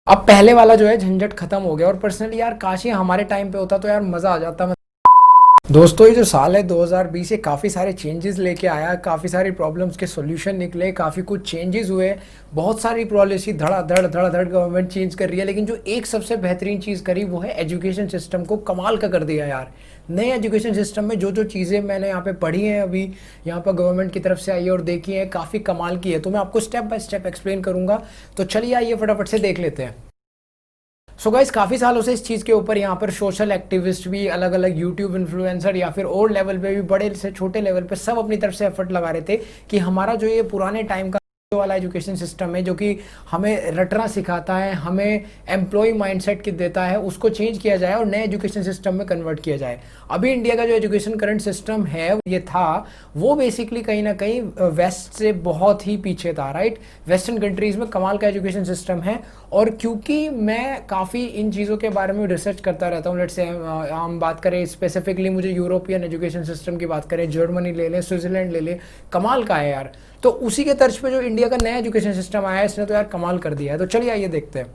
अब पहले वाला जो है झंझट खत्म हो गया। और पर्सनली यार काश ये हमारे टाइम पे होता तो यार मज़ा आ जाता। दोस्तों ये जो साल है 2020 ये काफ़ी सारे चेंजेस लेके आया, काफ़ी सारी प्रॉब्लम्स के सॉल्यूशन निकले, काफ़ी कुछ चेंजेस हुए, बहुत सारी पॉलिसी धड़ाधड़ गवर्नमेंट चेंज कर रही है। लेकिन जो एक सबसे बेहतरीन चीज़ करी वो है एजुकेशन सिस्टम को कमाल का कर दिया यार। नए एजुकेशन सिस्टम में जो जो चीज़ें मैंने यहाँ पे पढ़ी हैं अभी यहाँ पर गवर्नमेंट की तरफ से आई है और देखी है, काफ़ी कमाल की है। तो मैं आपको स्टेप बाय स्टेप एक्सप्लेन करूँगा, तो चलिए आइए फटाफट से देख लेते हैं। सो गाइस काफ़ी सालों से इस चीज़ के ऊपर यहाँ पर सोशल एक्टिविस्ट भी, अलग अलग यूट्यूब इन्फ्लुएंसर या फिर और लेवल पे भी, बड़े से छोटे लेवल पे सब अपनी तरफ से एफर्ट लगा रहे थे कि हमारा जो ये पुराने टाइम का वाला एजुकेशन सिस्टम है जो कि हमें रटना सिखाता है, हमें एम्प्लॉय माइंडसेट की देता है, उसको चेंज किया जाए और नए एजुकेशन सिस्टम में कन्वर्ट किया जाए। अभी इंडिया का जो एजुकेशन करंट सिस्टम है ये था वो बेसिकली कहीं ना कहीं वेस्ट से बहुत ही पीछे था, राइट। वेस्टर्न कंट्रीज़ में कमाल का एजुकेशन सिस्टम है। और क्योंकि मैं काफ़ी इन चीज़ों के बारे में रिसर्च करता रहता हूँ, लेट्स से हम बात करें स्पेसिफिकली, मुझे यूरोपियन एजुकेशन सिस्टम की बात करें, जर्मनी ले लें, स्विट्ज़रलैंड ले लें, कमाल का है यार। तो उसी के तर्ज पे जो इंडिया का नया एजुकेशन सिस्टम आया है इसने तो यार कमाल कर दिया है। तो चलिए आइए देखते हैं।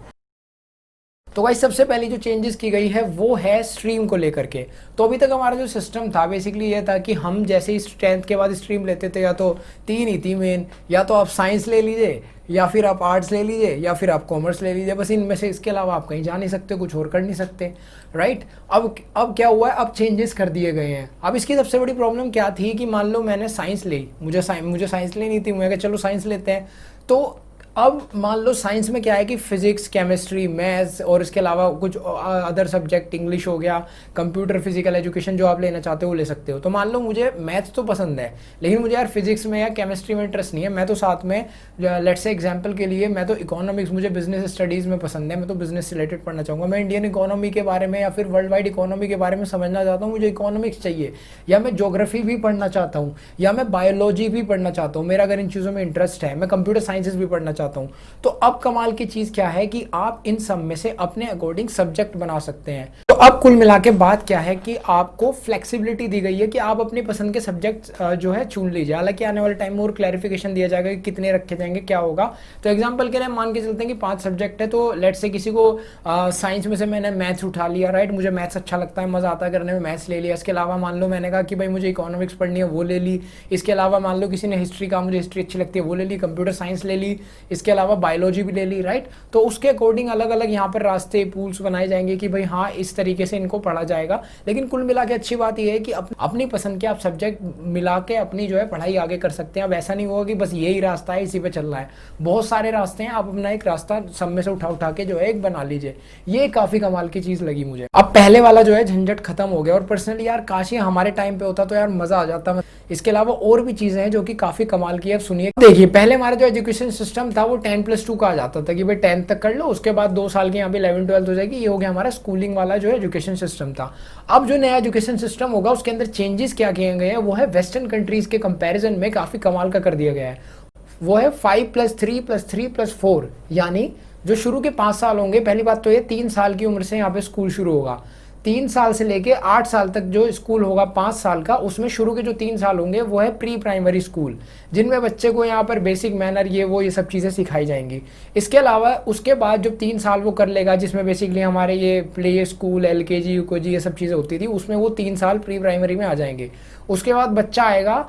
तो भाई सबसे पहली जो चेंजेस की गई है वो है स्ट्रीम को लेकर के। तो अभी तक हमारा जो सिस्टम था बेसिकली ये था कि हम जैसे ही 10th के बाद स्ट्रीम लेते थे, या तो तीन ही थी मेन, या तो आप साइंस ले लीजिए, या फिर आप आर्ट्स ले लीजिए, या फिर आप कॉमर्स ले लीजिए, बस इनमें से, इसके अलावा आप कहीं जा नहीं सकते, कुछ और कर नहीं सकते, राइट। अब क्या हुआ है, अब चेंजेस कर दिए गए हैं। अब इसकी सबसे बड़ी प्रॉब्लम क्या थी कि मान लो मैंने साइंस ली, मुझे साइंस लेनी थी, मैं चलो साइंस लेते हैं। तो अब मान लो साइंस में क्या है कि फिजिक्स, केमिस्ट्री, मैथ्स और इसके अलावा कुछ अदर सब्जेक्ट, इंग्लिश हो गया, कंप्यूटर, फिजिकल एजुकेशन जो आप लेना चाहते हो वो ले सकते हो। तो मान लो मुझे मैथ्स तो पसंद है लेकिन मुझे यार फिजिक्स में या केमिस्ट्री में इंटरेस्ट नहीं है, मैं तो साथ में लेट्स से एग्जांपल के लिए मैं तो इकोनॉमिक्स, मुझे बिजनेस स्टडीज़ में पसंद है, मैं तो बिजनेस से रिलेटेड पढ़ना चाहूँगा, मैं इंडियन इकोनॉमी के बारे में या फिर वर्ल्ड वाइड इकोनॉमी के बारे में समझना चाहता हूँ, मुझे इकोनॉमिक्स चाहिए, या मैं ज्योग्राफी भी पढ़ना चाहता हूँ, या मैं बायोलॉजी भी पढ़ना चाहता हूँ, मेरा अगर इन चीज़ों में इंटरेस्ट है, मैं कंप्यूटर साइंसेज भी पढ़ना चाहता हूँ। तो अब कमाल की चीज क्या है कि आप इन सब में से अपने अकॉर्डिंग सब्जेक्ट बना सकते हैं। तो अब कुल मिला के बात क्या है कि आपको फ्लेक्सिबिलिटी दी गई है कि आप अपनी पसंद के सब्जेक्ट जो है चुन लीजिए। हालांकि आने वाले टाइम में और क्लैरिफिकेशन दिया जाएगा कि कितने रखे जाएंगे, क्या होगा। तो एग्जाम्पल के लिए मान के चलते हैं कि 5 सब्जेक्ट है, तो लेट से किसी को साइंस में से मैंने मैथ्स उठा लिया, राइट, मुझे मैथ्स अच्छा लगता है, मजा आता है करने में, मैथ्स ले लिया। इसके अलावा मान लो मैंने कहा कि भाई मुझे इकोनॉमिक्स पढ़नी है, वो ले ली। इसके अलावा मान लो किसी ने हिस्ट्री का, मुझे हिस्ट्री अच्छी लगती है, वो ले ली। कंप्यूटर साइंस ले ली, इसके अलावा बायोलॉजी भी ले ली, राइट। तो उसके अकॉर्डिंग अलग अलग यहाँ पर रास्ते, पूल्स बनाए जाएंगे कि भाई हाँ इस तरीके से इनको पढ़ा जाएगा। लेकिन कुल मिला के अच्छी बात यह है कि अपनी पसंद के आप सब्जेक्ट मिला के अपनी जो है पढ़ाई आगे कर सकते हैं। अब ऐसा नहीं होगा कि बस यही रास्ता है, इसी पे चलना है, बहुत सारे रास्ते हैं, आप अपना एक रास्ता सब में से उठा के जो है एक बना लीजिए। ये काफी कमाल की चीज लगी मुझे। अब पहले वाला जो है झंझट खत्म हो गया। और पर्सनली यार काश ये हमारे टाइम पे होता तो यार मजा आ जाता। इसके अलावा और भी चीजें हैं जो कि काफी कमाल की है। अब सुनिए, देखिए पहले हमारा जो एजुकेशन सिस्टम था वो 10+2 का आ जाता था कि भाई 10th तक कर लो, उसके बाद 2 साल की यहाँ पे 11th 12th हो जाएगी। ये हो गया हमारा स्कूलिंग वाला जो है एजुकेशन सिस्टम था। अब जो नया एजुकेशन सिस्टम होगा उसके अंदर चेंजेस क्या किए गए हैं वो है वेस्टर्न कंट्रीज के कंपैरिजन में काफी कमाल का कर दिया गया है। वो है 5+3+3+4, यानी जो शुरू के 5 साल होंगे, पहली बात तो ये 3 साल की उम्र से यहाँ पे स्कूल शुरू होगा। 3 साल से लेके 8 साल तक जो स्कूल होगा 5 साल का, उसमें शुरू के जो 3 साल होंगे वो है प्री प्राइमरी स्कूल, जिनमें बच्चे को यहाँ पर बेसिक मैनर, ये सब चीज़ें सिखाई जाएंगी। इसके अलावा उसके बाद जो 3 साल वो कर लेगा, जिसमें बेसिकली हमारे ये प्ले स्कूल, LKG UKG ये सब चीज़ें होती थी, उसमें वो 3 साल प्री प्राइमरी में आ जाएंगे। उसके बाद बच्चा आएगा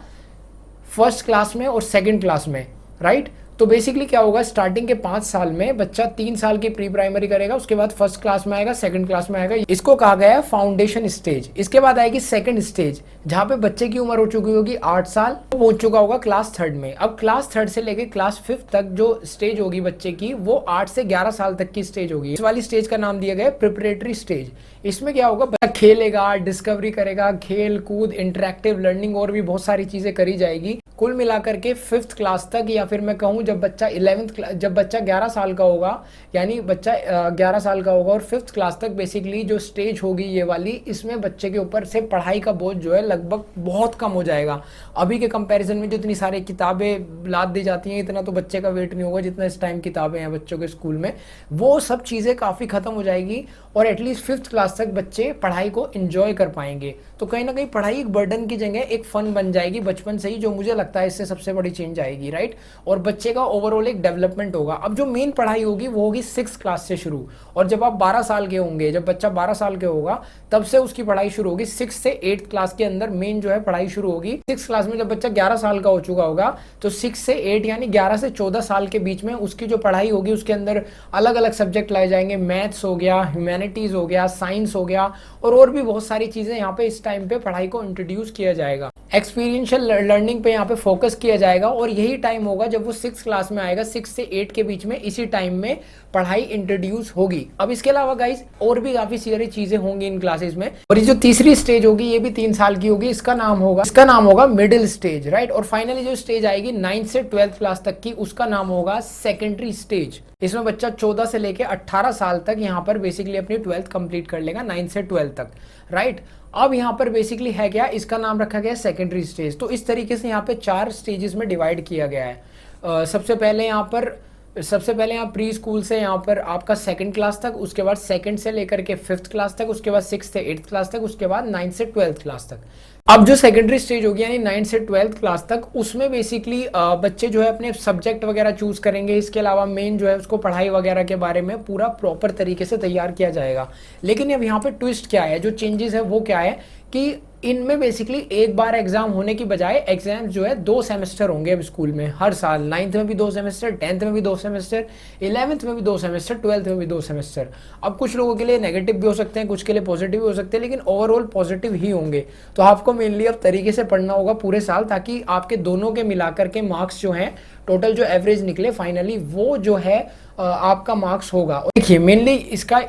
फर्स्ट क्लास में और सेकेंड क्लास में, राइट। तो बेसिकली क्या होगा, स्टार्टिंग के 5 साल में बच्चा 3 साल की प्री प्राइमरी करेगा, उसके बाद फर्स्ट क्लास में आएगा, सेकंड क्लास में आएगा। इसको कहा गया है फाउंडेशन स्टेज। इसके बाद आएगी सेकंड स्टेज, जहां पे बच्चे की उम्र हो चुकी होगी 8 साल, वो पहुंच चुका होगा क्लास 3rd में। अब क्लास 3rd से लेकर क्लास 5th तक जो स्टेज होगी बच्चे की, वो 8 से 11 साल तक की स्टेज होगी। इस वाली स्टेज का नाम दिया गया है प्रिपरेटरी स्टेज। इसमें क्या होगा, बच्चा खेलेगा, डिस्कवरी करेगा, खेल कूद, इंटरेक्टिव लर्निंग और भी बहुत सारी चीजें करी जाएगी। कुल मिलाकर के 5th क्लास तक, या फिर मैं कहूँ जब बच्चा 11th क्लास, जब बच्चा 11 साल का होगा, यानी बच्चा 11 साल का होगा और 5th क्लास तक बेसिकली जो स्टेज होगी ये वाली, इसमें बच्चे के ऊपर से पढ़ाई का बोझ जो है लगभग बहुत कम हो जाएगा। अभी के कंपैरिजन में जो इतनी सारी किताबें लाद दी जाती हैं, इतना तो बच्चे का वेट नहीं होगा जितना इस टाइम किताबें हैं बच्चों के स्कूल में, वो सब चीज़ें काफ़ी ख़त्म हो जाएगी और एटलीस्ट 5th क्लास तक बच्चे पढ़ाई को एंजॉय कर पाएंगे। तो कहीं ना कहीं पढ़ाई एक बर्डन की जगह एक फन बन जाएगी बचपन से ही, जो मुझे लगता है इससे सबसे बड़ी चेंज आएगी, राइट। और बच्चे का ओवरऑल एक डेवलपमेंट होगा। अब जो मेन पढ़ाई होगी वो होगी 6 क्लास से शुरू, और जब आप 12 साल के होंगे, जब बच्चा 12 साल के होगा तब से उसकी पढ़ाई शुरू होगी। 6 से 8 क्लास के अंदर मेन जो है पढ़ाई शुरू होगी। 6 क्लास में जब बच्चा 11 साल का हो चुका होगा तो 6 से 8 यानी 11 से 14 साल के बीच में उसकी जो पढ़ाई होगी उसके अंदर अलग अलग सब्जेक्ट लाए जाएंगे। मैथ्स हो गया, ह्यूमैनिटीज हो गया, साइंस हो गया, और भी बहुत सारी चीजें यहाँ पे इस टाइम पे पढ़ाई को इंट्रोड्यूस किया जाएगा। एक्सपीरियंशियल लर्निंग पे यहाँ पे फोकस किया जाएगा, और यही टाइम होगा जब वो 6 क्लास में आएगा। 6 से 8 के बीच में इसी टाइम में पढ़ाई इंट्रोड्यूस होगी। अब इसके अलावा गाइस और भी काफी सारी चीजें होंगी इन क्लासेस में, और ये जो तीसरी स्टेज होगी ये भी 3 साल की होगी। इसका नाम होगा मिडिल स्टेज, राइट। और फाइनली जो स्टेज आएगी 9th से 12th क्लास तक की, उसका नाम होगा सेकेंडरी स्टेज। इसमें बच्चा 14 से लेके 18 साल तक यहाँ पर बेसिकली अपनी 12th कंप्लीट कर लेगा, 9th से 12th तक, राइट। अब यहाँ पर बेसिकली है क्या, इसका नाम रखा गया है सेकेंडरी स्टेज। तो इस तरीके से यहाँ पे 4 स्टेजेस में डिवाइड किया गया है। सबसे पहले यहाँ प्री स्कूल से यहाँ पर आपका 2nd क्लास तक, उसके बाद 2nd से लेकर के 5th क्लास तक, उसके बाद 6th से 8th क्लास तक, उसके बाद 9th से 12th क्लास तक। अब जो सेकेंडरी स्टेज होगी यानी 9th से 12th क्लास तक, उसमें बेसिकली बच्चे जो है अपने सब्जेक्ट वगैरह चूज करेंगे। इसके अलावा मेन जो है उसको पढ़ाई वगैरह के बारे में पूरा प्रॉपर तरीके से तैयार किया जाएगा। लेकिन अब यहाँ पे ट्विस्ट क्या है, जो चेंजेस है वो क्या है कि इनमें बेसिकली एक बार एग्जाम होने की बजाय एग्जाम जो है 2 सेमेस्टर होंगे अब स्कूल में हर साल। 9th में भी 2 सेमेस्टर, 10th में भी 2 सेमेस्टर, 11th में भी 2 सेमेस्टर, 12th में भी 2 सेमेस्टर। अब कुछ लोगों के लिए नेगेटिव भी हो सकते हैं, कुछ के लिए पॉजिटिव भी हो सकते हैं, लेकिन ओवरऑल पॉजिटिव ही होंगे। तो आपको मेनली अब तरीके से पढ़ना होगा पूरे साल, ताकि आपके दोनों के मिलाकर के मार्क्स जो हैं टोटल जो एवरेज निकले फाइनली वो जो है आपका मार्क्स होगा। देखिए मेनली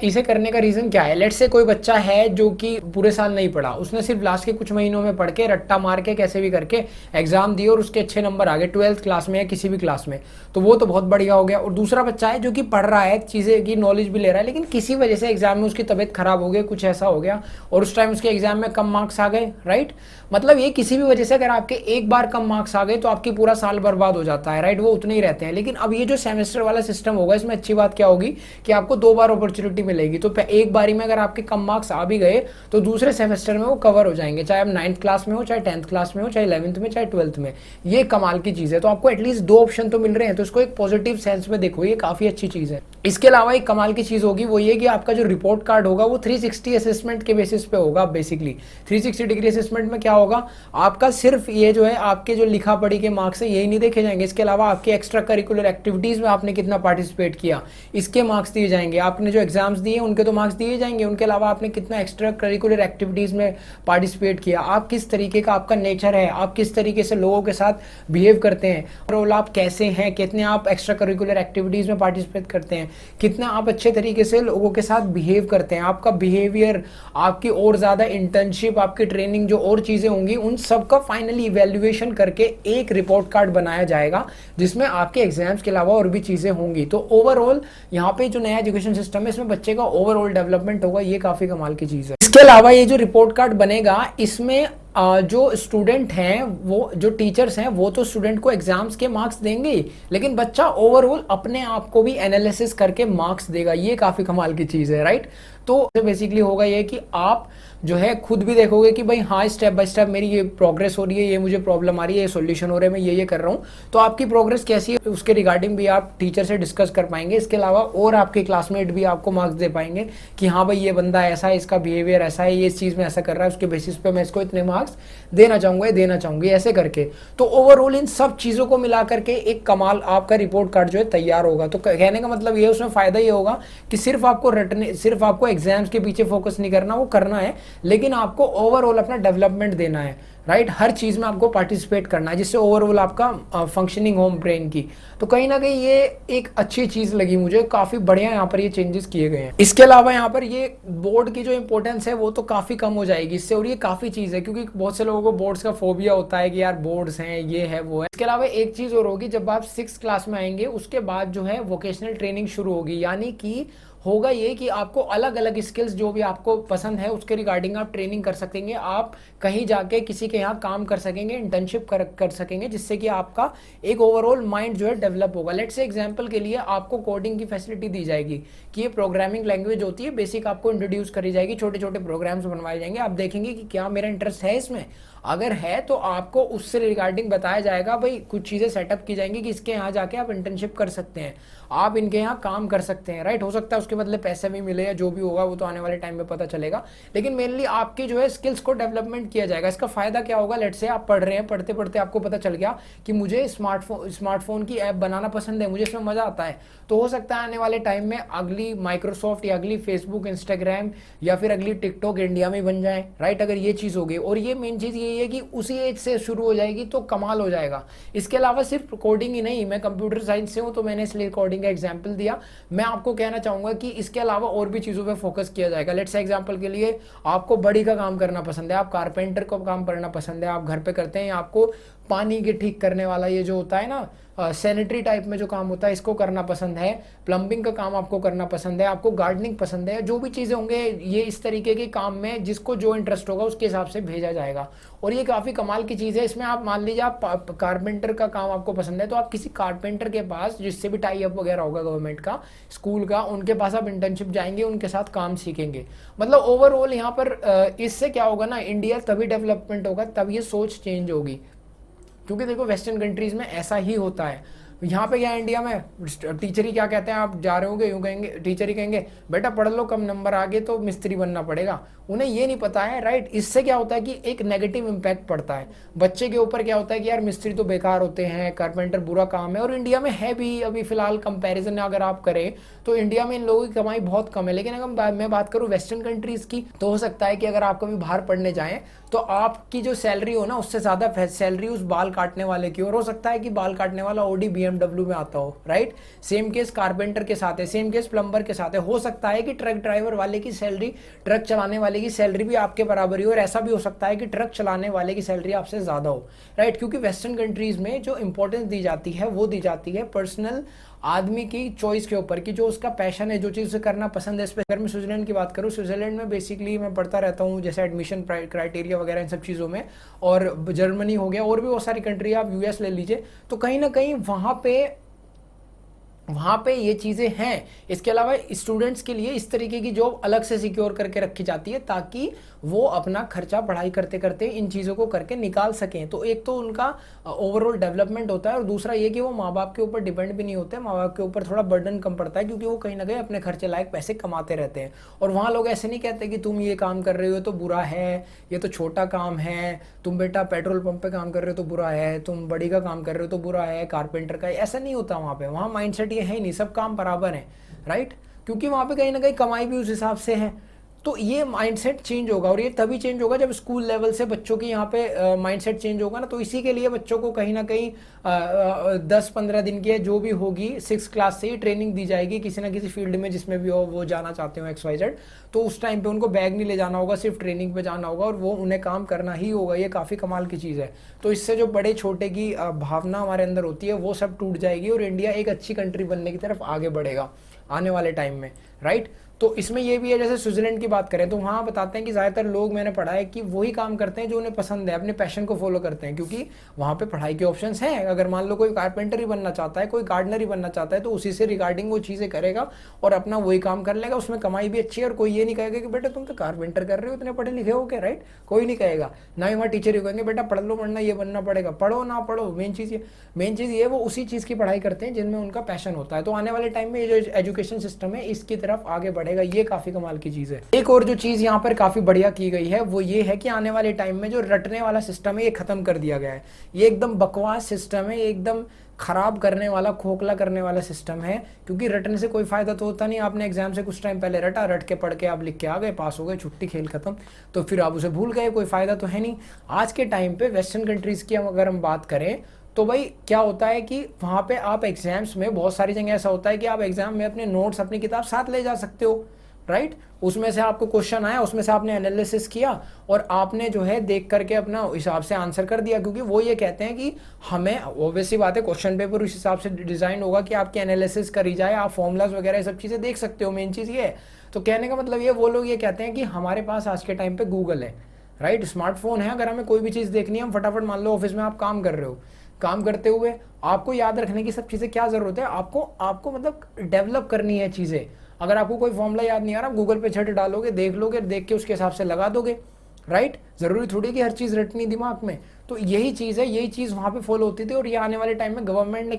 इसे करने का रीजन क्या है। लेट्स से कोई बच्चा है जो कि पूरे साल नहीं पढ़ा, उसने सिर्फ लास्ट के कुछ महीनों में पढ़ के रट्टा मार के कैसे भी करके एग्जाम दिए और उसके अच्छे नंबर आ गए 12th क्लास में या किसी भी क्लास में, तो वो तो बहुत बढ़िया हो गया। और दूसरा बच्चा है जो कि पढ़ रहा है, चीजें की नॉलेज भी ले रहा है, लेकिन किसी वजह से एग्जाम में उसकी तबीयत खराब हो गई, कुछ ऐसा हो गया और उस टाइम उसके एग्जाम में कम मार्क्स आ गए, राइट। मतलब ये किसी भी वजह से अगर आपके एक बार कम मार्क्स आ गए तो आपकी पूरा साल बर्बाद हो जाता है, राइट। वो उतने ही रहते हैं। लेकिन अब ये जो सेमेस्टर वाला सिस्टम होगा, इसमें अच्छी बात क्या होगी कि आपको 2 बार अपॉर्चुनिटी मिलेगी। तो एक बारी में अगर आपके कम मार्क्स आ भी गए तो दूसरे सेमेस्टर में वो कवर हो जाएंगे, चाहे आप 9th क्लास में हो, चाहे 10th क्लास में हो, चाहे 11th में, चाहे 12th में। ये कमाल की चीज है। तो आपको एटलीस्ट 2 ऑप्शन तो मिल रहे हैं, तो इसको एक पॉजिटिव सेंस में देखो, ये काफी अच्छी चीज है। इसके अलावा एक कमाल की चीज होगी वो ये कि आपका जो रिपोर्ट कार्ड होगा वो 360 असेसमेंट के बेसिस पे होगा। बेसिकली 360 डिग्री असेसमेंट में क्या होगा, आपका सिर्फ ये जो है आपके जो लिखा पढ़ी के मार्क्स है यही नहीं देखे जाएंगे, इसके अलावा आपके एक्स्ट्रा करिकुलर एक्टिविटीज में आपने कितना पार्टिसिपेट किया इसके मार्क्स दिए जाएंगे। आपने जो एग्जाम्स दिए उनके तो मार्क्स दिए जाएंगे, उनके अलावा आपने कितना एक्स्ट्रा करिकुलर एक्टिविटीज में पार्टिसिपेट किया, आप किस तरीके का आपका नेचर है, आप किस तरीके से लोगों के साथ बिहेव करते हैं, ओवरऑल आप कैसे हैं, कितने आप एक्स्ट्रा करिकुलर एक्टिविटीज में पार्टिसिपेट करते हैं, कितना आप अच्छे तरीके से लोगों के साथ बिहेव करते हैं, आपका बिहेवियर, आपकी और ज्यादा इंटर्नशिप, आपकी ट्रेनिंग, जो और चीजें होंगी उन सब का फाइनली इवैल्यूएशन करके एक रिपोर्ट कार्ड बनाया जाएगा जिसमें आपके एग्जाम्स के अलावा और भी चीजें होंगी। तो ओवरऑल यहाँ पे जो नया एजुकेशन सिस्टम है इसमें बच्चे का ओवरऑल डेवलपमेंट होगा, ये काफी कमाल की चीज है। इसके अलावा ये जो रिपोर्ट कार्ड बनेगा इसमें जो स्टूडेंट हैं, वो जो टीचर्स हैं वो तो स्टूडेंट को एग्जाम्स के मार्क्स देंगे ही, लेकिन बच्चा ओवरऑल अपने आप को भी एनालिसिस करके मार्क्स देगा, ये काफी कमाल की चीज है, राइट। तो बेसिकली होगा ये कि आप जो है खुद भी देखोगे कि भाई हाँ स्टेप बाय स्टेप मेरी ये प्रोग्रेस हो रही है, ये मुझे प्रॉब्लम आ रही है, ये सॉल्यूशन हो रहा है, मैं ये कर रहा हूँ। तो आपकी प्रोग्रेस कैसी है उसके रिगार्डिंग भी आप टीचर से डिस्कस कर पाएंगे। इसके अलावा और आपके क्लासमेट भी आपको मार्क्स दे पाएंगे कि हाँ भाई ये बंदा ऐसा है, इसका बिहेवियर ऐसा है, ये इस चीज़ में ऐसा कर रहा है, उसके बेसिस पे मैं इसको इतने मार्क्स देना चाहूँगा, देना चाहूँगी, ऐसे करके। तो ओवरऑल इन सब चीज़ों को मिला करके एक कमाल आपका रिपोर्ट कार्ड जो है तैयार होगा। तो कहने का मतलब ये, उसमें फ़ायदा ये होगा कि सिर्फ आपको एग्जाम्स के पीछे फोकस नहीं करना, वो करना है, लेकिन आपको ओवरऑल अपना डेवलपमेंट देना है, राइट। हर चीज में आपको पार्टिसिपेट करना है जिससे ओवरऑल आपका फंक्शनिंग हो ब्रेन की। तो कहीं ना कहीं ये एक अच्छी चीज लगी मुझे, काफी बढ़िया यहाँ पर ये चेंजेस किए गए हैं। इसके अलावा यहाँ पर ये बोर्ड की जो इंपॉर्टेंस है वो तो काफी कम हो जाएगी इससे, और ये काफी चीज है क्योंकि बहुत से लोगों को बोर्ड्स का फोबिया होता है कि यार बोर्ड्स हैं, ये है वो है। इसके अलावा एक चीज और होगी, जब आप 6th क्लास में आएंगे उसके बाद जो है वोकेशनल ट्रेनिंग शुरू होगी, यानी कि होगा ये कि आपको अलग अलग स्किल्स जो भी आपको पसंद है उसके रिगार्डिंग आप ट्रेनिंग कर सकेंगे, आप कहीं जाके किसी के यहाँ काम कर सकेंगे, इंटर्नशिप कर सकेंगे, जिससे कि आपका एक ओवरऑल माइंड जो है डेवलप होगा। लेट्स से एग्जांपल के लिए आपको कोडिंग की फैसिलिटी दी जाएगी कि ये प्रोग्रामिंग लैंग्वेज होती है, बेसिक आपको इंट्रोड्यूस करी जाएगी, छोटे छोटे प्रोग्राम्स बनवाए जाएंगे, आप देखेंगे कि क्या मेरा इंटरेस्ट है इसमें, अगर है तो आपको उससे रिगार्डिंग बताया जाएगा, भाई कुछ चीज़ें सेटअप की जाएंगी कि इसके यहाँ जाके आप इंटर्नशिप कर सकते हैं, आप इनके यहाँ काम कर सकते हैं, राइट। हो सकता है उसके बदले पैसे भी मिले या जो भी होगा वो तो आने वाले टाइम में पता चलेगा, लेकिन मेनली आपकी जो है स्किल्स को डेवलपमेंट किया जाएगा। इसका फायदा क्या होगा, लेट से आप पढ़ रहे हैं, पढ़ते पढ़ते आपको पता चल गया कि मुझे स्मार्टफोन की ऐप बनाना पसंद है, मुझे इसमें मजा आता है, तो हो सकता है आने वाले टाइम में अगली माइक्रोसॉफ्ट या अगली फेसबुक, इंस्टाग्राम या फिर अगली टिकटॉक इंडिया में बन जाए, राइट। अगर ये चीज़ होगी, और ये मेन चीज़ यही है कि उसी एज से शुरू हो जाएगी तो कमाल हो जाएगा। इसके अलावा सिर्फ कोडिंग ही नहीं, मैं कंप्यूटर साइंस से हूँ तो मैंने इसलिए कोडिंग का एग्जाम्पल दिया, मैं आपको कहना चाहूँगा कि इसके अलावा और भी चीज़ों पर फोकस किया जाएगा। लेट्स से एग्जाम्पल के लिए आपको बड़ी का काम करना पसंद है, आप कारपेंटर को काम करना पसंद है, आप घर पे करते हैं, आपको पानी के ठीक करने वाला ये जो होता है ना सैनिटरी टाइप में जो काम होता है इसको करना पसंद है, प्लम्बिंग का काम आपको करना पसंद है, आपको गार्डनिंग पसंद है, जो भी चीज़ें होंगे ये इस तरीके के काम में जिसको जो इंटरेस्ट होगा उसके हिसाब से भेजा जाएगा। और ये काफ़ी कमाल की चीज़ है। इसमें आप मान लीजिए आप कारपेंटर का काम आपको पसंद है तो आप किसी कारपेंटर के पास, जिससे भी टाई अप वगैरह होगा गवर्नमेंट का, स्कूल का, उनके पास आप इंटर्नशिप जाएंगे, उनके साथ काम सीखेंगे। मतलब ओवरऑल यहाँ पर इससे क्या होगा ना, इंडिया तभी डेवलपमेंट होगा, तब ये सोच चेंज होगी। क्योंकि देखो वेस्टर्न कंट्रीज में ऐसा ही होता है। यहाँ पे क्या इंडिया में टीचर ही क्या कहते हैं, आप जा रहे होंगे यूँ कहेंगे, टीचर ही कहेंगे बेटा पढ़ लो, कम नंबर आ गए तो मिस्त्री बनना पड़ेगा। उन्हें ये नहीं पता है, राइट। इससे क्या होता है कि एक नेगेटिव इम्पैक्ट पड़ता है बच्चे के ऊपर। क्या होता है कि यार मिस्त्री तो बेकार होते हैं, कारपेंटर बुरा काम है, और इंडिया में है भी। अभी फिलहाल कंपैरिजन अगर आप करें तो इंडिया में इन लोगों की कमाई बहुत कम है। लेकिन अगर मैं बात करूँ वेस्टर्न कंट्रीज की, तो हो सकता है कि अगर आप कभी बाहर पढ़ने जाएं तो आपकी जो सैलरी हो ना, उससे ज़्यादा सैलरी उस बाल काटने वाले की, और हो सकता है कि बाल काटने वाला ऑडी BMW में आता हो, राइट। सेम केस कारपेंटर के साथ है, सेम केस प्लम्बर के साथ है। हो सकता है कि ट्रक ड्राइवर वाले की सैलरी, ट्रक चलाने वाले की सैलरी भी आपके बराबर ही हो, और ऐसा भी हो सकता है कि ट्रक चलाने वाले की सैलरी आपसे ज़्यादा हो, राइट। क्योंकि वेस्टर्न कंट्रीज़ में जो इंपॉर्टेंस दी जाती है वो दी जाती है पर्सनल आदमी की चॉइस के ऊपर, कि जो उसका पैशन है, जो चीज़ उसे करना पसंद है। अगर मैं स्विट्जरलैंड की बात करूँ, स्विट्जरलैंड में बेसिकली मैं पढ़ता रहता हूँ, जैसे एडमिशन क्राइटेरिया वगैरह इन सब चीज़ों में, और जर्मनी हो गया, और भी बहुत सारी कंट्री, आप US ले लीजिए, तो कहीं ना कहीं वहाँ पे ये चीज़ें हैं। इसके अलावा स्टूडेंट्स के लिए इस तरीके की जॉब अलग से सिक्योर करके रखी जाती है, ताकि वो अपना खर्चा पढ़ाई करते करते इन चीज़ों को करके निकाल सकें। तो एक तो उनका ओवरऑल डेवलपमेंट होता है, और दूसरा ये कि वो माँ बाप के ऊपर डिपेंड भी नहीं होते, माँ बाप के ऊपर थोड़ा बर्डन कम पड़ता है, क्योंकि वो कहीं ना कहीं अपने खर्चे लायक पैसे कमाते रहते हैं। और वहाँ लोग ऐसे नहीं कहते कि तुम ये काम कर रहे हो तो बुरा है, ये तो छोटा काम है, तुम बेटा पेट्रोल पंप पे काम कर रहे हो तो बुरा है, तुम बड़ी का काम कर रहे हो तो बुरा है, कारपेंटर का, ऐसा नहीं होता वहाँ पे। वहाँ माइंडसेट ये है ही नहीं, सब काम बराबर है, राइट। क्योंकि वहाँ पे कहीं ना कहीं कमाई भी उस हिसाब से है। तो ये माइंडसेट चेंज होगा, और ये तभी चेंज होगा जब स्कूल लेवल से बच्चों की यहाँ पे माइंडसेट चेंज होगा ना। तो इसी के लिए बच्चों को कहीं ना कहीं 10-15 दिन की जो भी होगी 6th क्लास से ही ट्रेनिंग दी जाएगी किसी ना किसी फील्ड में, जिसमें भी हो वो जाना चाहते हो XYZ। तो उस टाइम पे उनको बैग नहीं ले जाना होगा, सिर्फ ट्रेनिंग पे जाना होगा, और वो उन्हें काम करना ही होगा। ये काफ़ी कमाल की चीज़ है। तो इससे जो बड़े छोटे की भावना हमारे अंदर होती है वो सब टूट जाएगी, और इंडिया एक अच्छी कंट्री बनने की तरफ आगे बढ़ेगा आने वाले टाइम में, राइट। तो इसमें ये भी है, जैसे स्विट्जरलैंड की बात करें तो वहाँ बताते हैं कि ज़्यादातर लोग, मैंने पढ़ा है कि वही काम करते हैं जो उन्हें पसंद है, अपने पैशन को फॉलो करते हैं, क्योंकि वहाँ पे पढ़ाई के ऑप्शंस हैं। अगर मान लो कोई कारपेंटर ही बनना चाहता है, कोई गार्डनर ही बनना चाहता है, तो उसी से रिगार्डिंग वो चीज़ें करेगा और अपना वही काम कर लेगा, उसमें कमाई भी अच्छी है। और कोई ये नहीं कहेगा कि बेटा तुम तो कारपेंटर कर रहे हो, इतने पढ़े लिखे हो क्या, राइट। कोई नहीं कहेगा। ना ही वहाँ टीचर ही कहेंगे बेटा पढ़ लो, पढ़ना ये बनना पड़ेगा, पढ़ो ना पढ़ो, मेन चीज़ ये वो उसी चीज़ की पढ़ाई करते हैं जिनमें उनका पैशन होता है। तो आने वाले टाइम में ये जो एजुकेशन सिस्टम है इसकी तरफ आगे बढ़ेगा, ये काफ़ी कमाल की चीज़ है। एक और जो चीज़ यहाँ पर काफ़ी बढ़िया की गई है वो ये है कि आने वाले टाइम में जो रटने वाला सिस्टम है ये खत्म कर दिया गया है। ये एकदम बकवास सिस्टम है, एकदम खराब करने वाला, खोखला करने वाला सिस्टम है, क्योंकि रटने से कोई फायदा तो होता नहीं। आपने एग्जाम से कुछ टाइम पहले रटा, रट के पढ़ के आप लिख के आ गए, पास हो गए, छुट्टी, खेल खत्म, तो फिर आप उसे भूल गए, कोई फायदा तो है नहीं। आज के टाइम पे वेस्टर्न कंट्रीज की अगर हम बात करें तो भाई क्या होता है कि वहाँ पे आप एग्जाम्स में, बहुत सारी जगह ऐसा होता है कि आप एग्जाम में अपने नोट्स, अपनी किताब साथ ले जा सकते हो, राइट। उसमें से आपको क्वेश्चन आया, उसमें से आपने एनालिसिस किया और आपने जो है देख करके अपना हिसाब से आंसर कर दिया, क्योंकि वो ये कहते हैं कि हमें, ऑब्वियसली बात है, क्वेश्चन पेपर उस हिसाब से डिजाइन होगा कि आपकी एनालिसिस करी जाए, आप फॉर्मूलाज वगैरह सब चीज़ें देख सकते हो। मेन चीज़ ये है। तो कहने का मतलब ये, वो लोग ये कहते हैं कि हमारे पास आज के टाइम पे गूगल है, राइट, स्मार्टफोन है, अगर हमें कोई भी चीज़ देखनी है हम फटाफट, मान लो ऑफिस में आप काम कर रहे हो, काम करते हुए आपको याद रखने की सब चीज़ें क्या ज़रूरत है, आपको मतलब डेवलप करनी है चीज़ें। अगर आपको कोई फॉर्मूला याद नहीं आ रहा, गूगल पे झट डालोगे, देख लोगे, देख के उसके हिसाब से लगा दोगे, राइट। जरूरी थोड़ी कि हर चीज रटनी दिमाग में। तो यही चीज है, यही चीज वहां पे फॉलो होती थी। और ये आने वाले टाइम में गवर्नमेंट ने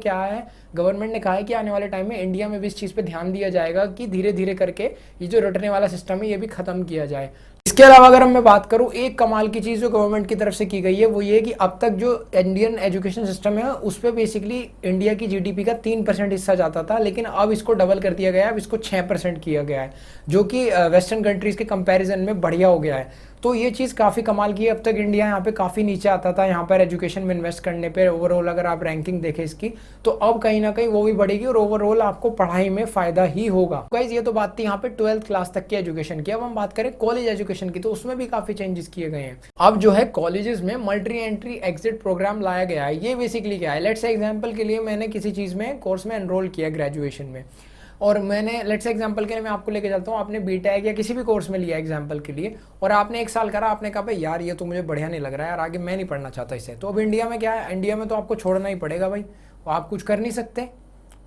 कहा है कि आने वाले टाइम में इंडिया में भी इस चीज पे ध्यान दिया जाएगा कि धीरे धीरे करके ये जो रटने वाला सिस्टम है ये भी खत्म किया जाए। इसके अलावा अगर मैं बात करूं, एक कमाल की चीज जो गवर्नमेंट की तरफ से की गई है वो ये है कि अब तक जो इंडियन एजुकेशन सिस्टम है उस पर बेसिकली इंडिया की जीडीपी का 3% हिस्सा जाता था, लेकिन अब इसको डबल कर दिया गया है, अब इसको 6% किया गया है, जो कि वेस्टर्न कंट्रीज के कंपैरिजन में बढ़िया हो गया है। तो ये चीज़ काफ़ी कमाल की है। अब तक इंडिया यहाँ पे काफ़ी नीचे आता था यहाँ पर एजुकेशन में इन्वेस्ट करने पे, ओवरऑल अगर आप रैंकिंग देखें इसकी, तो अब कहीं ना कहीं वो भी बढ़ेगी और ओवरऑल आपको पढ़ाई में फ़ायदा ही होगा। गाइस ये तो बात थी यहाँ पे 12th क्लास तक की एजुकेशन की। अब हम बात करें कॉलेज एजुकेशन की, तो उसमें भी काफ़ी चेंजेस किए गए हैं। अब जो है कॉलेजेस में मल्टी एंट्री एग्जिट प्रोग्राम लाया गया है। ये बेसिकली क्या है, लेट्स से एग्जाम्पल के लिए मैंने किसी चीज़ में कोर्स में एनरोल किया ग्रेजुएशन में, और मैंने लेट्स से एग्जांपल के लिए मैं आपको लेके चलता हूँ, आपने बीटेक या किसी भी कोर्स में लिया एग्जांपल के लिए, और आपने 1 साल करा, आपने कहा भाई यार ये तो मुझे बढ़िया नहीं लग रहा है यार, आगे मैं नहीं पढ़ना चाहता इसे। तो अब इंडिया में क्या है, इंडिया में तो आपको छोड़ना ही पड़ेगा भाई, आप कुछ कर नहीं सकते,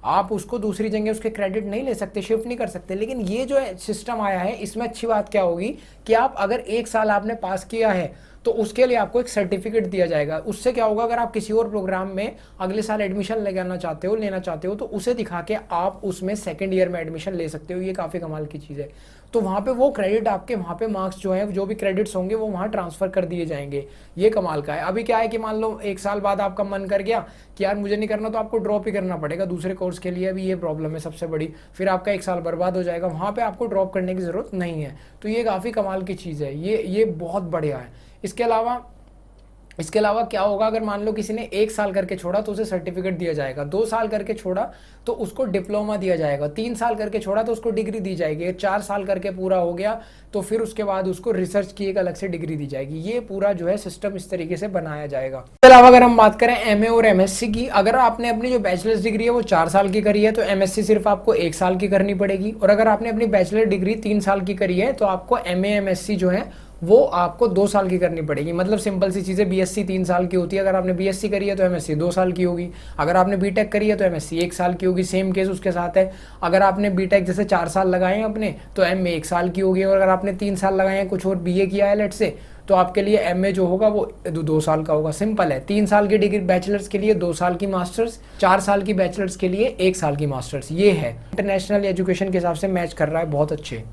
आप उसको दूसरी जगह उसके क्रेडिट नहीं ले सकते, शिफ्ट नहीं कर सकते। लेकिन ये जो सिस्टम आया है इसमें अच्छी बात क्या होगी कि आप अगर 1 साल आपने पास किया है तो उसके लिए आपको एक सर्टिफिकेट दिया जाएगा। उससे क्या होगा, अगर आप किसी और प्रोग्राम में अगले साल एडमिशन लेना चाहते हो तो उसे दिखा के आप उसमें सेकंड ईयर में एडमिशन ले सकते हो। ये काफ़ी कमाल की चीज़ है। तो वहाँ पे वो क्रेडिट आपके, वहाँ पे मार्क्स जो है, जो भी क्रेडिट्स होंगे वो वहाँ ट्रांसफर कर दिए जाएंगे। ये कमाल का है। अभी क्या है कि मान लो 1 साल बाद आपका मन कर गया कि यार मुझे नहीं करना, तो आपको ड्रॉप ही करना पड़ेगा दूसरे कोर्स के लिए। अभी ये प्रॉब्लम है सबसे बड़ी, फिर आपका 1 साल बर्बाद हो जाएगा। वहाँ पे आपको ड्रॉप करने की ज़रूरत नहीं है। तो ये काफ़ी कमाल की चीज़ है, ये बहुत बढ़िया है। इसके अलावा क्या होगा, अगर मान लो किसी ने 1 साल करके छोड़ा तो उसे सर्टिफिकेट दिया जाएगा, 2 साल करके छोड़ा तो उसको डिप्लोमा दिया जाएगा, 3 साल करके छोड़ा तो उसको डिग्री दी जाएगी, 4 साल करके पूरा हो गया तो फिर उसके बाद उसको रिसर्च की एक अलग से डिग्री दी जाएगी। ये पूरा जो है सिस्टम इस तरीके से बनाया जाएगा। इसके अलावा अगर हम बात करें एमए और एमएससी की, अगर आपने अपनी जो बैचलर्स डिग्री है वो 4 साल की करी है तो एमएससी सिर्फ आपको 1 साल की करनी पड़ेगी, और अगर आपने अपनी बैचलर डिग्री 3 साल की करी है तो आपको एमए एमएससी जो है वो आपको 2 साल की करनी पड़ेगी। मतलब सिंपल सी चीज़ें, बीएससी 3 साल की होती है, अगर आपने बीएससी करी है तो एमएससी 2 साल की होगी, अगर आपने बीटेक करी है तो एमएससी 1 साल की होगी। सेम केस उसके साथ है, अगर आपने बीटेक जैसे 4 साल लगाए हैं अपने तो एमए 1 साल की होगी, और अगर आपने 3 साल लगाए हैं कुछ और बीए किया है लेट से, तो आपके लिए एमए जो होगा वो 2 साल का होगा। सिंपल है, 3 साल की डिग्री बैचलर्स के लिए, 2 साल की मास्टर्स, 4 साल की बैचलर्स के लिए 1 साल की मास्टर्स। ये है इंटरनेशनल एजुकेशन के हिसाब से मैच कर रहा है, बहुत अच्छे।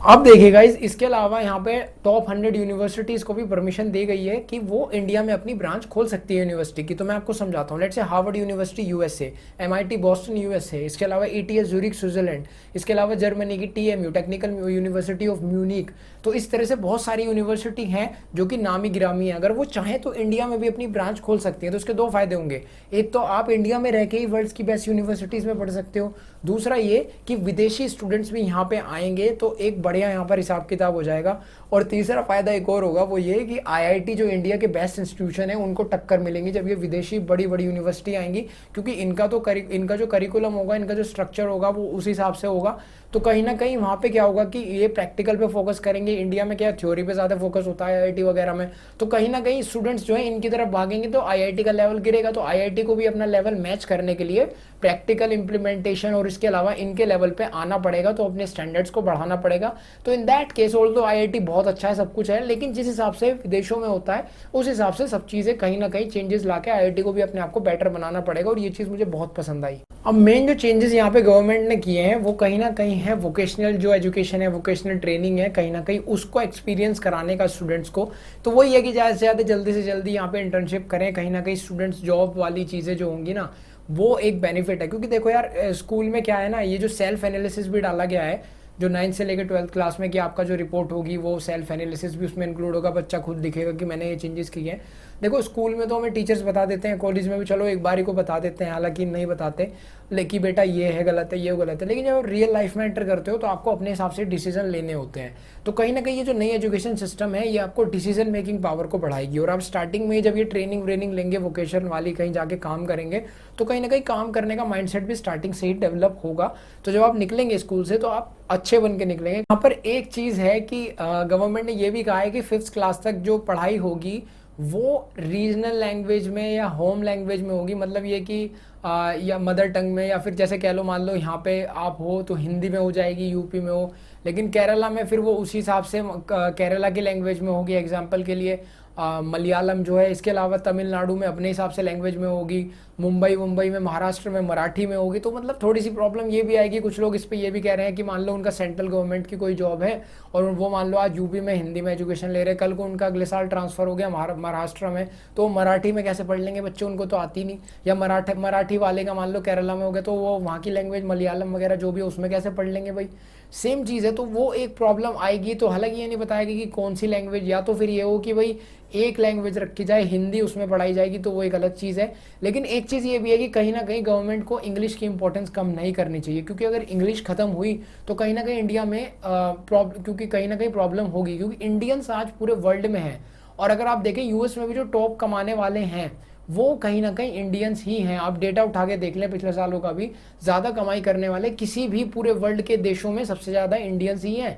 अब देखिए गाइस, इसके अलावा यहाँ पे टॉप 100 यूनिवर्सिटीज़ को भी परमिशन दी गई है कि वो इंडिया में अपनी ब्रांच खोल सकती है यूनिवर्सिटी की। तो मैं आपको समझाता हूँ। Let's say Harvard university USA, MIT Boston USA, इसके अलावा ईटीएस ज्यूरिख स्विट्जरलैंड, इसके अलावा जर्मनी की TMU technical university of Munich. तो इस तरह से बहुत सारी यूनिवर्सिटी हैं जो कि नामी गिरामी है। अगर वो चाहें तो इंडिया में भी अपनी ब्रांच खोल सकती है। तो उसके 2 फायदे होंगे, एक तो आप इंडिया में रह के ही वर्ल्ड की बेस्ट यूनिवर्सिटीज़ में पढ़ सकते हो, दूसरा ये कि विदेशी स्टूडेंट्स भी यहाँ पे आएंगे तो एक बढ़िया यहाँ पर हिसाब किताब हो जाएगा, और तीसरा फायदा एक और होगा, वो ये कि आईआईटी जो इंडिया के बेस्ट इंस्टीट्यूशन है उनको टक्कर मिलेंगी जब ये विदेशी बड़ी बड़ी यूनिवर्सिटी आएंगी, क्योंकि इनका जो करिकुलम होगा, इनका जो स्ट्रक्चर होगा वो उस हिसाब से होगा। तो कहीं ना कहीं वहाँ पे क्या होगा कि ये प्रैक्टिकल पे फोकस करेंगे। इंडिया में क्या थ्योरी पे ज़्यादा फोकस होता है आईआईटी वगैरह में, तो कहीं ना कहीं स्टूडेंट्स जो है इनकी तरफ भागेंगे तो आईआईटी का लेवल गिरेगा। तो आईआईटी को भी अपना लेवल मैच करने के लिए प्रैक्टिकल इंप्लीमेंटेशन और इसके अलावा इनके लेवल पे आना पड़ेगा, तो अपने स्टैंडर्ड्स को बढ़ाना पड़ेगा। तो in that case although IIT बहुत अच्छा है, सब कुछ है, लेकिन जिस हिसाब से विदेशों में होता है उस हिसाब से सब चीज़ें कहीं ना कहीं चेंजेस लाके आईआईटी को भी अपने आप को बेटर बनाना पड़ेगा, और ये चीज़ मुझे बहुत पसंद आई। अब मेन जो चेंजेस यहाँ पे गवर्नमेंट ने किए हैं वो कहीं ना कहीं है वोकेशनल जो एजुकेशन है, वोकेशनल ट्रेनिंग है, कहीं ना कहीं उसको एक्सपीरियंस कराने का स्टूडेंट्स को। तो वही है कि ज़्यादा से ज़्यादा जल्दी से जल्दी यहाँ पे इंटर्नशिप करें। कहीं ना कहीं स्टूडेंट्स जॉब वाली चीज़ें जो होंगी ना, वो एक बेनिफिट है। क्योंकि देखो यार, स्कूल में क्या है ना, ये जो सेल्फ एनालिसिस भी डाला गया है जो 9 से लेकर 12th क्लास में, कि आपका जो रिपोर्ट होगी वो सेल्फ एनालिसिस भी उसमें इंक्लूड होगा। बच्चा खुद दिखेगा कि मैंने ये चेंजेस किए हैं। देखो स्कूल में तो हमें टीचर्स बता देते हैं, कॉलेज में भी चलो एक बार ही को बता देते हैं, हालांकि नहीं बताते, लेकिन बेटा ये है गलत है, ये गलत है। लेकिन जब रियल लाइफ में एंटर करते हो तो आपको अपने हिसाब से डिसीजन लेने होते हैं। तो कहीं ना कहीं ये जो नई एजुकेशन सिस्टम है ये आपको डिसीजन मेकिंग पावर को बढ़ाएगी। और आप स्टार्टिंग में जब ये ट्रेनिंग व्रेनिंग लेंगे, वोकेशन वाली कहीं जाके काम करेंगे, तो कहीं ना कहीं काम करने का माइंडसेट भी स्टार्टिंग से ही डेवलप होगा। तो जब आप निकलेंगे स्कूल से तो आप अच्छे बन के निकलेंगे। यहाँ पर एक चीज़ है कि गवर्नमेंट ने ये भी कहा है कि 5th क्लास तक जो पढ़ाई होगी वो रीजनल लैंग्वेज में या होम लैंग्वेज में होगी। मतलब ये कि या मदर टंग में, या फिर जैसे कह लो मान लो यहाँ पे आप हो तो हिंदी में हो जाएगी, यूपी में हो, लेकिन केरला में फिर वो उसी हिसाब से केरला की लैंग्वेज में होगी। एग्जाम्पल के लिए मलयालम जो है, इसके अलावा तमिलनाडु में अपने हिसाब से लैंग्वेज में होगी, मुंबई में, महाराष्ट्र में मराठी में होगी। तो मतलब थोड़ी सी प्रॉब्लम ये भी आएगी। कुछ लोग इस पे ये भी कह रहे हैं कि मान लो उनका सेंट्रल गवर्नमेंट की कोई जॉब है और वो मान लो आज यूपी में हिंदी में एजुकेशन ले रहे हैं, कल को उनका अगले साल ट्रांसफर हो गया महाराष्ट्र में, तो मराठी में कैसे पढ़ लेंगे बच्चे, उनको तो आती नहीं। या मराठी वाले का मान लो केरला में हो गया, तो वो वहाँ की लैंग्वेज मलयालम वगैरह जो भी है उसमें कैसे पढ़ लेंगे भाई। सेम चीज़ है, तो वो एक प्रॉब्लम आएगी। तो हालांकि ये नहीं बताएगी कि कौन सी लैंग्वेज, या तो फिर ये हो कि भाई एक लैंग्वेज रखी जाए, हिंदी उसमें पढ़ाई जाएगी, तो वो एक अलग चीज़ है। लेकिन एक चीज़ ये भी है कि कहीं ना कहीं गवर्नमेंट को इंग्लिश की इंपॉर्टेंस कम नहीं करनी चाहिए, क्योंकि अगर इंग्लिश खत्म हुई तो कहीं ना कहीं इंडिया में क्योंकि कहीं ना कहीं प्रॉब्लम होगी, क्योंकि इंडियंस आज पूरे वर्ल्ड में हैं। और अगर आप देखें यूएस में भी जो टॉप कमाने वाले हैं वो कहीं ना कहीं इंडियंस ही हैं। आप डेटा उठा के देख लें पिछले सालों का भी, ज़्यादा कमाई करने वाले किसी भी पूरे वर्ल्ड के देशों में सबसे ज़्यादा इंडियंस ही हैं,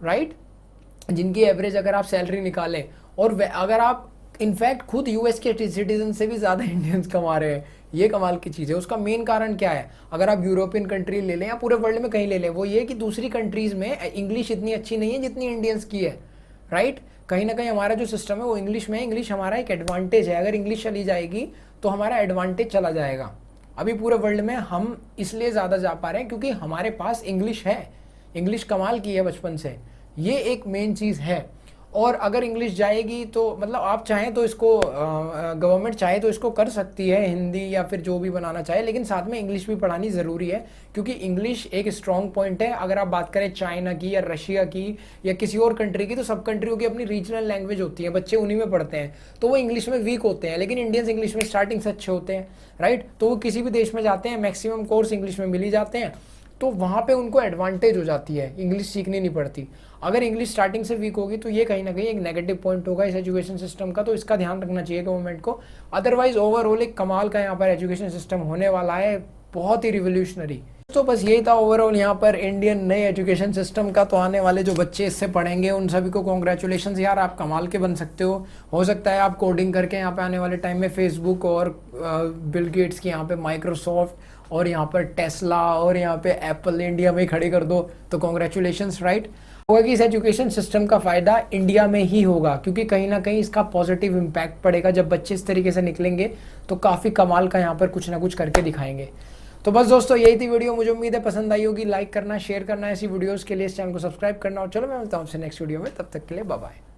राइट। जिनकी एवरेज अगर आप सैलरी निकालें, और अगर आप इनफैक्ट खुद यूएस के सिटीजन से भी ज़्यादा इंडियंस कमा रहे हैं, ये कमाल की चीज़ है। उसका मेन कारण क्या है, अगर आप यूरोपियन कंट्री ले लें या पूरे वर्ल्ड में कहीं ले लें, वो ये कि दूसरी कंट्रीज़ में इंग्लिश इतनी अच्छी नहीं है जितनी इंडियंस की है, राइट। कहीं ना कहीं हमारा जो सिस्टम है वो इंग्लिश में है, इंग्लिश हमारा एक एडवांटेज है। अगर इंग्लिश चली जाएगी तो हमारा एडवांटेज चला जाएगा। अभी पूरे वर्ल्ड में हम इसलिए ज़्यादा जा पा रहे हैं क्योंकि हमारे पास इंग्लिश है, इंग्लिश कमाल की है बचपन से, ये एक मेन चीज़ है। और अगर इंग्लिश जाएगी तो मतलब आप चाहें तो इसको गवर्नमेंट चाहे तो इसको कर सकती है, हिंदी या फिर जो भी बनाना चाहे, लेकिन साथ में इंग्लिश भी पढ़ानी ज़रूरी है, क्योंकि इंग्लिश एक स्ट्रॉन्ग पॉइंट है। अगर आप बात करें चाइना की या रशिया की या किसी और कंट्री की, तो सब कंट्रियों की अपनी रीजनल लैंग्वेज होती है, बच्चे उन्हीं में पढ़ते हैं, तो वो इंग्लिश में वीक होते हैं। लेकिन इंडियंस इंग्लिश में स्टार्टिंग से अच्छे होते हैं, राइट। तो वो किसी भी देश में जाते हैं, मैक्सिमम कोर्स इंग्लिश में मिल ही जाते हैं, तो वहाँ पे उनको एडवांटेज हो जाती है, इंग्लिश सीखनी नहीं पड़ती। अगर इंग्लिश स्टार्टिंग से वीक होगी तो ये कहीं ना कहीं एक नेगेटिव पॉइंट होगा इस एजुकेशन सिस्टम का, तो इसका ध्यान रखना चाहिए गवर्नमेंट को। अदरवाइज ओवरऑल एक कमाल का यहाँ पर एजुकेशन सिस्टम होने वाला है, बहुत ही रिवोल्यूशनरी। तो बस यही था ओवरऑल यहाँ पर इंडियन नए एजुकेशन सिस्टम का। तो आने वाले जो बच्चे इससे पढ़ेंगे उन सभी को कॉन्ग्रेचुलेशन यार, आप कमाल के बन सकते हो सकता है आप कोडिंग करके यहाँ पे आने वाले टाइम में फेसबुक और बिल गेट्स की यहाँ पे माइक्रोसॉफ्ट और यहाँ पर टेस्ला और यहाँ पे एप्पल इंडिया में ही खड़े कर दो, तो कॉन्ग्रेचुलेशंस, राइट। होगा कि इस एजुकेशन सिस्टम का फ़ायदा इंडिया में ही होगा, क्योंकि कहीं ना कहीं इसका पॉजिटिव इम्पैक्ट पड़ेगा। जब बच्चे इस तरीके से निकलेंगे तो काफ़ी कमाल का यहाँ पर कुछ ना कुछ करके दिखाएंगे। तो बस दोस्तों यही थी वीडियो, मुझे उम्मीद है पसंद आई होगी। लाइक करना, शेयर करना, ऐसी वीडियोस के लिए इस चैनल को सब्सक्राइब करना, और चलो मैं मिलता हूँ आपसे नेक्स्ट वीडियो में, तब तक के लिए बाय बाय।